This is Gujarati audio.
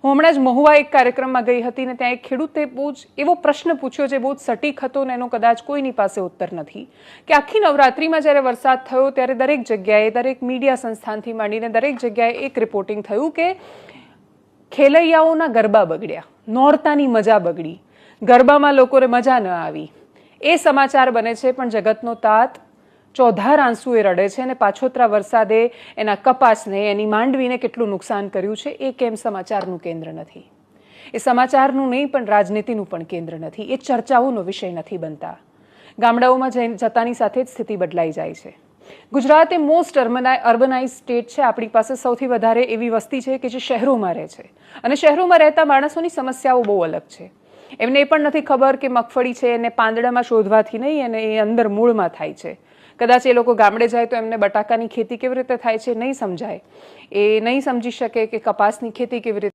હું હમણાં જ મહુવા એક કાર્યક્રમમાં ગઈ હતી ને ત્યાં એક ખેડૂતે બહુ જ એવો પ્રશ્ન પૂછ્યો જે બહુ જ સટીક હતો ને એનો કદાચ કોઈની પાસે ઉત્તર નથી કે આખી નવરાત્રિમાં જ્યારે વરસાદ થયો ત્યારે દરેક જગ્યાએ દરેક મીડિયા સંસ્થાનથી માંડીને દરેક જગ્યાએ એક રિપોર્ટિંગ થયું કે ખેલૈયાઓના ગરબા બગડ્યા, નોરતાની મજા બગડી, ગરબામાં લોકોને મજા ન આવી. એ સમાચાર બને છે પણ જગતનો તાત ચોધાર આંસુએ રડે છે અને પાછોતરા વરસાદે એના કપાસને એની માંડવીને કેટલું નુકસાન કર્યું છે એ કેમ સમાચારનું કેન્દ્ર નથી. એ સમાચારનું નહીં પણ રાજનીતિનું પણ કેન્દ્ર નથી. એ ચર્ચાઓનો વિષય નથી બનતા. ગામડાઓમાં જતાની સાથે જ સ્થિતિ બદલાઈ જાય છે. ગુજરાત એ મોસ્ટ અર્બનાઇઝ સ્ટેટ છે. આપણી પાસે સૌથી વધારે એવી વસ્તી છે કે જે શહેરોમાં રહે છે અને શહેરોમાં રહેતા માણસોની સમસ્યાઓ બહુ અલગ છે. એમને એ પણ નથી ખબર કે મગફળી છે એને પાંદડામાં શોધવાથી નહીં અને એ અંદર મૂળમાં થાય છે. કદાચ એ લોકો ગામડે જાય તો એમને બટાકાની ખેતી કેવી રીતે થાય છે નહીં સમજાય. એ નહીં સમજી શકે કે કપાસની ખેતી કેવી રીતે